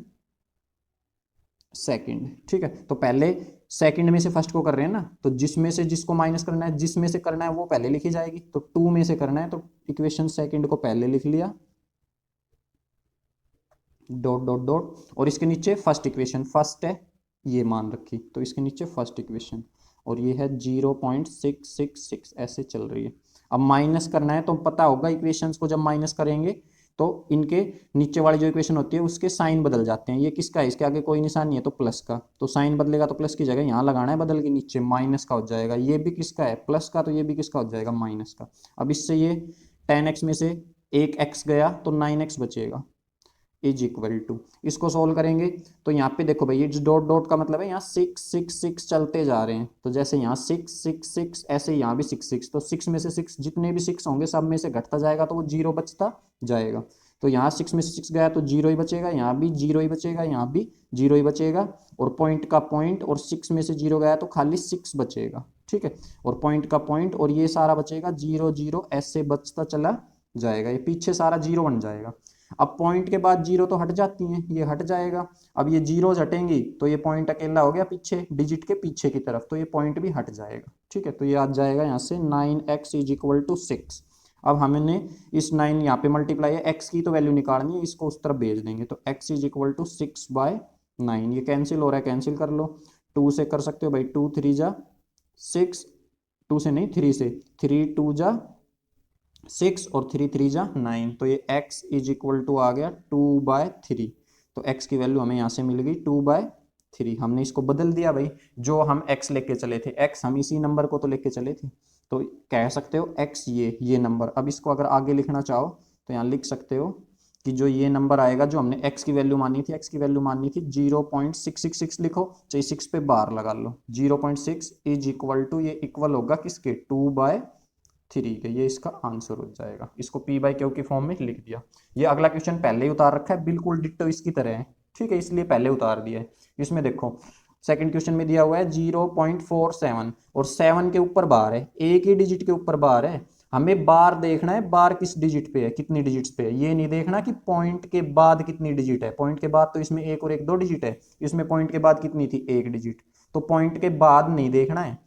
सेकंड। ठीक है, तो पहले सेकंड में से फर्स्ट को कर रहे हैं ना, तो जिसमें से जिसको माइनस करना है, जिसमें से करना है वो पहले लिखी जाएगी, तो 2 में से करना है तो इक्वेशन सेकंड को पहले लिख लिया, डॉट डॉट डॉट, और इसके नीचे फर्स्ट इक्वेशन, फर्स्ट है ये मान रखी, तो इसके नीचे फर्स्ट इक्वेशन, और ये है 0.666 ऐसे चल रही है। अब माइनस करना है तो पता होगा इक्वेशंस को जब माइनस करेंगे तो इनके नीचे वाली जो इक्वेशन होती है उसके साइन बदल जाते हैं, ये किसका है, इसके आगे कोई निशान नहीं है तो प्लस का, तो साइन बदलेगा तो प्लस की जगह यहाँ लगाना है बदल के, नीचे माइनस का हो जाएगा, ये भी किसका है प्लस का, तो ये भी किसका हो जाएगा माइनस का। अब इससे ये 10x में से एक x गया तो 9x बचेगा इज इक्वल टू, इसको सोल्व करेंगे तो यहाँ पे देखो भाई ये डॉट डॉट का मतलब है यहाँ 666 चलते जा रहे हैं, तो जैसे यहाँ 666 ऐसे यहाँ भी 66, तो 6 में से 6 जितने भी 6 होंगे सब में से घटता जाएगा तो वो जीरो बचता जाएगा, तो यहाँ 6 में से 6 गया तो जीरो ही बचेगा, यहाँ भी जीरो ही बचेगा, यहाँ भी जीरो ही बचेगा, और पॉइंट का पॉइंट, और 6 में से जीरो गया तो खाली 6 बचेगा। ठीक है, और पॉइंट का पॉइंट, और ये सारा बचेगा 0 0, ऐसे बचता चला जाएगा, ये पीछे सारा 0 बन जाएगा। अब पॉइंट के बाद 0 तो हट जाती हैं, ये हट जाएगा। अब ये 0 हटेंगी तो ये पॉइंट अकेला हो गया पीछे, डिजिट के पीछे की तरफ, तो ये पॉइंट भी हट जाएगा। ठीक है, तो ये आ जाएगा यहाँ से 9x = 6। अब हमने इस 9 यहाँ पे मल्टीप्लाई है, x की तो वैल्यू निकालनी है, इसको उस तरफ भेज देंगे, तो x = 6/9। ये कैंसिल हो रहा है, कैंसिल कर लो, 2 से कर सकते हो भाई, 2 3 जा 6, 2 से नहीं 3 से, 3 2 जा 6 और 3 3 जा 9, तो ये x = आ गया 2/3। तो x की वैल्यू हमें यहाँ से मिल गई 2/3। हमने इसको बदल दिया भाई, जो हम x लेके चले थे, x हम इसी नंबर को तो लेके चले थे, तो कह सकते हो x ये नंबर। अब इसको अगर आगे लिखना चाहो तो यहाँ लिख सकते हो कि जो ये नंबर आएगा, जो हमने x की वैल्यू मानी थी, x की वैल्यू मानी थी 0.666 लिखो, चाहे 6 पे बार लगा लो, 0.6 = ये इक्वल होगा किसके, 2/3 के। ये इसका आंसर हो जाएगा, इसको p/q की फॉर्म में लिख दिया। ये अगला क्वेश्चन पहले ही उतार रखा है, बिल्कुल डिट्टो इसकी तरह है, ठीक है, इसलिए पहले उतार दिया है। इसमें देखो सेकंड क्वेश्चन में दिया हुआ है 0.47 और 7 के ऊपर बार है, एक ही डिजिट के ऊपर बार है। हमें बार देखना है, बार किस डिजिट पे है, कितनी डिजिट्स पे है, ये नहीं देखना कि पॉइंट के बाद कितनी डिजिट है। पॉइंट के बाद तो इसमें एक और एक 2 डिजिट है, इसमें पॉइंट के बाद कितनी थी, 1 डिजिट। तो पॉइंट के बाद नहीं देखना है,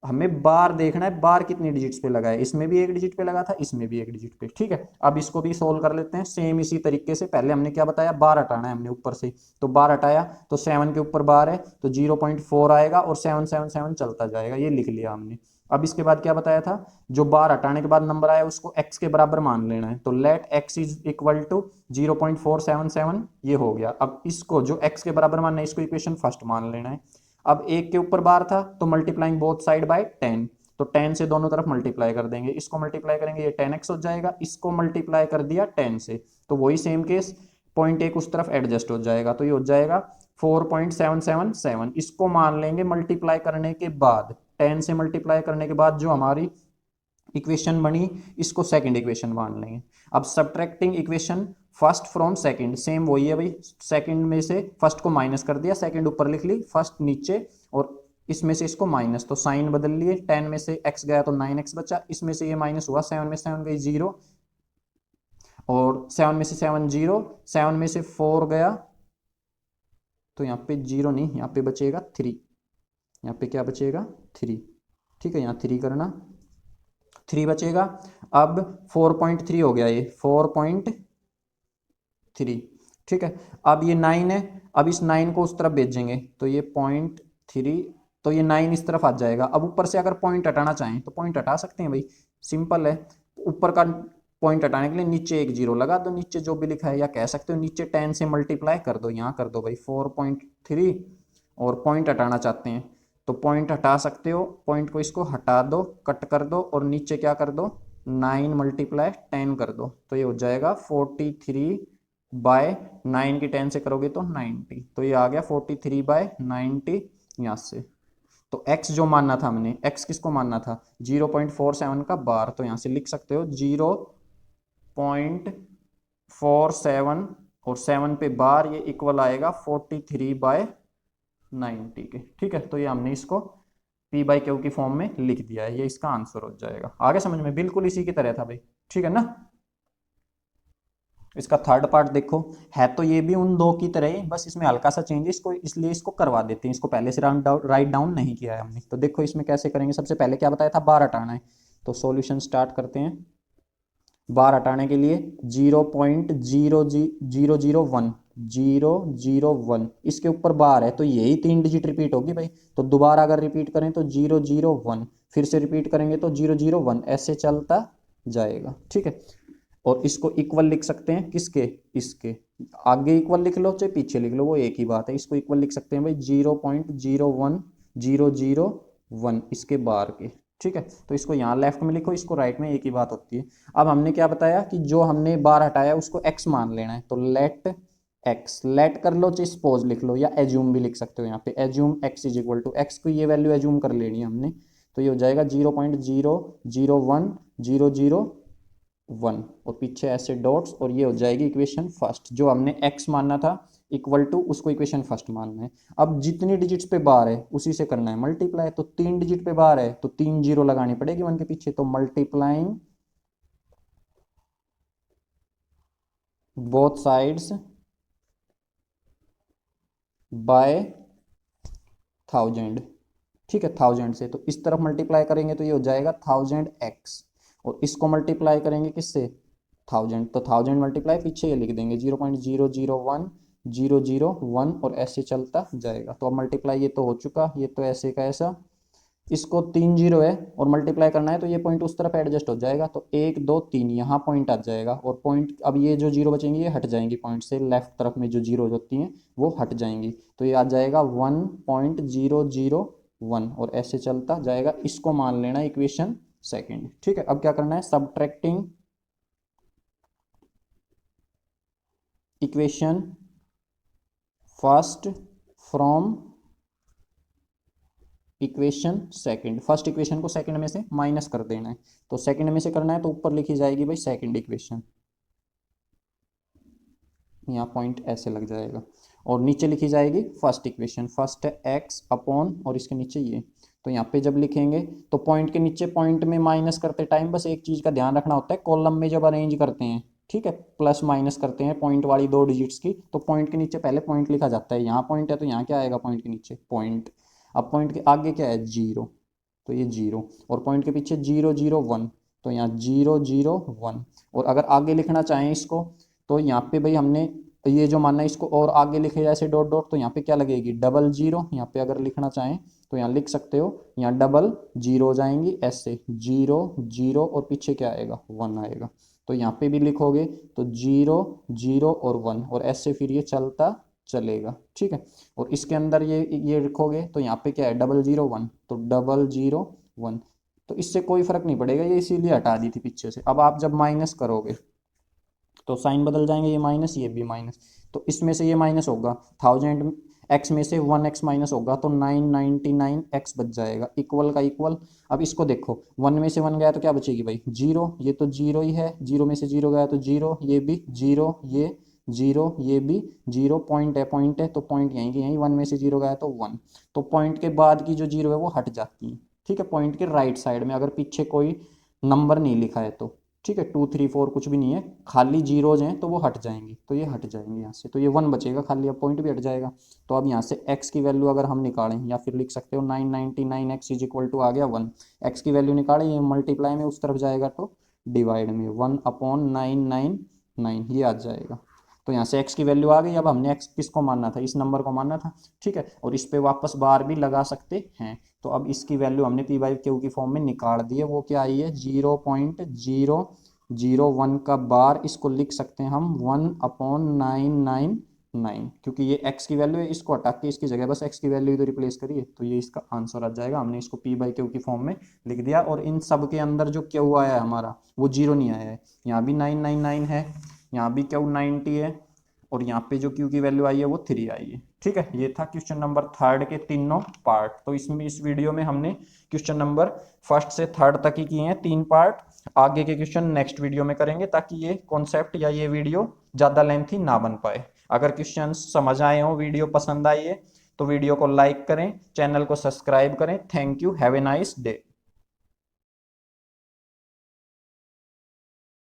हमें बार देखना है, बार कितनी डिजिट्स पे लगा है, इसमें भी 1 डिजिट पे लगा था, इसमें भी 1 डिजिट पे। ठीक है, अब इसको भी सोल्व कर लेते हैं सेम इसी तरीके से। पहले हमने क्या बताया, बार हटाना है हमने ऊपर से, तो बार हटाया तो 7 के ऊपर बार है तो 0.4 आएगा और 7 7 7 चलता जाएगा, ये लिख लिया हमने। अब इसके बाद क्या बताया था, जो बार हटाने के बाद नंबर आया उसको x के बराबर मान लेना है, तो लेट x = 0.477, ये हो गया। अब इसको जो x के बराबर मानना है, इसको इक्वेशन फर्स्ट मान लेना है। अब 1 के ऊपर बार था तो मल्टीप्लाइंग बोथ साइड बाय 10, तो 10 से दोनों तरफ मल्टीप्लाई कर देंगे, इसको मल्टीप्लाई करेंगे ये 10x हो जाएगा, इसको मल्टीप्लाई कर दिया 10 से, तो वही सेम केस, पॉइंट 1 उस तरफ एडजस्ट हो जाएगा, तो ये हो जाएगा 4.777। इसको मान लेंगे मल्टीप्लाई करने के बाद, 10 से मल्टीप्लाई करने के बाद जो हमारी इक्वेशन बनी, इसको सेकंड इक्वेशन मान लेंगे। अब subtracting equation first from second, same वही है भाई, सेकंड में से फर्स्ट को माइनस कर दिया, सेकंड ऊपर लिख ली, फर्स्ट नीचे, और इसमें से इसको माइनस, तो साइन बदल लिए, 10 में से x गया तो 9x बचा, इसमें से ये माइनस हुआ, 7 में 7 गई 0, और 7 में से 7 0, 7 में से 4 गया तो यहाँ पे 0 नहीं, यहाँ पे बचेगा 3, यहाँ पे क्या बचेगा 3। ठीक है, यहाँ 3 करना, 3 बचेगा। अब 4.3 हो गया, ये 4.3। ठीक है, अब ये 9 है, अब इस 9 को उस तरफ भेजेंगे तो ये 0.3, तो ये 9 इस तरफ आ जाएगा। अब ऊपर से अगर पॉइंट हटाना चाहें तो पॉइंट हटा सकते हैं भाई, सिंपल है। ऊपर का पॉइंट हटाने के लिए नीचे एक 0 लगा दो, नीचे जो भी लिखा है, या कह सकते हो नीचे 10 से मल्टीप्लाई कर दो, यहाँ कर दो भाई 4.3, और पॉइंट हटाना चाहते हैं तो पॉइंट हटा सकते हो, पॉइंट को इसको हटा दो, कट कर दो, और नीचे क्या कर दो, 9 × 10 कर दो, तो ये हो जाएगा 43/9 की 10 से करोगे तो 90, तो ये आ गया 43/90 यहाँ से। तो x जो मानना था हमने, x किसको मानना था, 0.47 का बार, तो यहाँ से लिख सकते हो 0.47 और 7 पे बार, ये इक्वल आएगा 43/90 के। ठीक है, तो ये हमने इसको p/q की फॉर्म में लिख दिया है, ये इसका आंसर हो जाएगा। आगे समझ में, बिल्कुल इसी की तरह था भाई, ठीक है ना। इसका थर्ड पार्ट देखो, है तो ये भी उन 2 की तरह ही, बस इसमें हल्का सा चेंज है, इसको इसलिए इसको करवा देते हैं, इसको पहले से राइट डाउन नहीं किया है हमने। तो देखो इसमें कैसे करेंगे, सबसे पहले क्या बताया था, बार हटाना है, तो सॉल्यूशन स्टार्ट करते हैं। बार हटाने के लिए 0.0001001 इसके ऊपर बार है, तो यही 3 डिजिट रिपीट होगी भाई, तो दोबारा अगर रिपीट करें तो 001, फिर से रिपीट करेंगे तो 001, ऐसे चलता जाएगा। ठीक है, और इसको इक्वल लिख सकते हैं किसके, इसके आगे इक्वल लिख लो चाहे पीछे लिख लो, वो एक ही बात है। इसको इक्वल लिख सकते हैं भाई 0.01001 इसके बार के। ठीक है, तो इसको यहाँ लेफ्ट में लिखो, इसको राइट में, एक ही बात होती है। अब हमने क्या बताया कि जो हमने बार हटाया उसको x मान लेना है, तो लेट x, लेट कर लो चाहे सपोज लिख लो, या एज्यूम भी लिख सकते हो, यहाँ पे एज्यूम x = x को ये वैल्यू एज्यूम कर लेनी है हमने, तो ये हो जाएगा 0.001 और पीछे ऐसे डॉट्स, और ये हो जाएगी इक्वेशन फर्स्ट। जो हमने x मानना था, इक्वल टू, उसको इक्वेशन फर्स्ट मानना है। अब जितनी डिजिट्स पे बार है उसी से करना है मल्टीप्लाई, तो 3 डिजिट पे बार है तो 3 जीरो लगानी पड़ेगी 1 के पीछे, तो मल्टीप्लाइंग बोथ साइड्स बाय 1000, ठीक है 1000 से, तो इस तरफ मल्टीप्लाई करेंगे तो ये हो जाएगा 1000x, और इसको मल्टीप्लाई करेंगे किससे 1000, तो 1000 मल्टीप्लाई पीछे ये लिख देंगे 0.001 001 और ऐसे चलता जाएगा। तो अब मल्टीप्लाई ये तो हो चुका, ये तो ऐसे का ऐसा, इसको 3 जीरो है और मल्टीप्लाई करना है तो ये पॉइंट उस तरफ एडजस्ट हो जाएगा, तो 1 2 3 यहाँ पॉइंट आ जाएगा, और पॉइंट अब ये जो जीरो बचेंगी ये हट जाएंगी पॉइंट से, लेफ्ट तरफ में जो जीरो होती हैं वो हट जाएंगी, तो ये आ जाएगा 1.001 और ऐसे चलता जाएगा। इसको मान लेना इक्वेशन सेकंड, ठीक है। अब क्या करना है, subtracting equation first from equation second, first equation को सेकंड में से माइनस कर देना है, तो सेकंड में से करना है तो ऊपर लिखी जाएगी भाई सेकंड इक्वेशन, यहाँ पॉइंट ऐसे लग जाएगा, और नीचे लिखी जाएगी फर्स्ट इक्वेशन, फर्स्ट है एक्स अपॉन और इसके नीचे ये, तो यहाँ पे जब लिखेंगे तो पॉइंट के नीचे पॉइंट में माइनस करते टाइम बस एक चीज़ का ध्यान रखना होता है, कॉलम में जब अरेंज करते हैं, ठीक है, प्लस माइनस करते हैं पॉइंट वाली 2 डिजिट्स की, तो पॉइंट के नीचे पहले पॉइंट लिखा जाता है, यहाँ पॉइंट है तो यहाँ क्या आएगा पॉइंट के नीचे पॉइंट, अब पॉइंट के आगे क्या है जीरो, तो ये जीरो, और पॉइंट के पीछे 001, तो यहाँ 001, और अगर आगे लिखना चाहें इसको तो यहाँ पे भाई हमने ये जो मानना है इसको और आगे लिखे जाए ऐसे डॉट डॉट, तो यहाँ पे क्या लगेगी डबल जीरो, यहाँ पे अगर लिखना चाहें तो यहाँ लिख सकते हो, यहाँ डबल जीरो हो जाएंगी ऐसे 0 0 और पीछे क्या आएगा 1 आएगा, तो यहाँ पे भी लिखोगे तो 0 0 और 1 और ऐसे फिर ये चलता चलेगा, ठीक है। और इसके अंदर ये लिखोगे तो यहाँ पे क्या है 001, तो 001, तो इससे कोई फर्क नहीं पड़ेगा, ये इसीलिए हटा दी थी पीछे से। अब आप जब माइनस करोगे तो साइन बदल जाएंगे, ये माइनस ये भी माइनस, तो इसमें से ये माइनस होगा 1000 एक्स में से 1x माइनस होगा तो 999x बच जाएगा, इक्वल का इक्वल। अब इसको देखो 1 में से 1 गया तो क्या बचेगी भाई जीरो, ये तो जीरो ही है, जीरो में से जीरो गया तो जीरो, ये भी जीरो, ये जीरो, ये भी जीरो, पॉइंट है तो पॉइंट यहीं की यहीं, 1 में से जीरो गया तो 1, तो पॉइंट के बाद की जो जीरो है वो हट जाती है, ठीक है, पॉइंट के राइट साइड में अगर पीछे कोई नंबर नहीं लिखा है तो, ठीक है 2 3 4 कुछ भी नहीं है, खाली जीरोज हैं तो वो हट जाएंगी, तो ये हट जाएंगे यहाँ से, तो ये 1 बचेगा खाली, अब पॉइंट भी हट जाएगा। तो अब यहाँ से x की वैल्यू अगर हम निकालें, या फिर लिख सकते हो 999x इज इक्वल टू आ गया 1, x की वैल्यू निकालें, ये मल्टीप्लाई में उस तरफ जाएगा तो डिवाइड में 1/999 ये आ जाएगा, तो यहाँ से x की वैल्यू आ गई। अब हमने x किसको मानना था, इस नंबर को मानना था, ठीक है, और इस पे वापस बार भी लगा सकते हैं, तो अब इसकी वैल्यू हमने p/q की फॉर्म में निकाल दी है, वो क्या आई है 0.001 का बार, इसको लिख सकते हैं हम 1/999, क्योंकि ये x की वैल्यू है, इसको हटा के इसकी जगह बस x की वैल्यू तो रिप्लेस करिए, तो ये इसका आंसर आ जाएगा। हमने इसको p/q की फॉर्म में लिख दिया, और इन सब के अंदर जो q आया है हमारा वो जीरो नहीं आया है, यहाँ भी 999 है, यहाँ भी q 90 है, और यहाँ पे जो q की वैल्यू आई है वो 3 आई है, ठीक है। ये था क्वेश्चन नंबर 3 के तीनों पार्ट। तो इसमें इस वीडियो में हमने क्वेश्चन नंबर 1 से 3 तक ही किए हैं 3 पार्ट, आगे के क्वेश्चन नेक्स्ट वीडियो में करेंगे, ताकि ये कॉन्सेप्ट या ये वीडियो ज़्यादा लेंथी ना बन पाए। अगर क्वेश्चन समझ आए हो, वीडियो पसंद आई है, तो वीडियो को लाइक करें, चैनल को सब्सक्राइब करें। Thank you, have a nice day.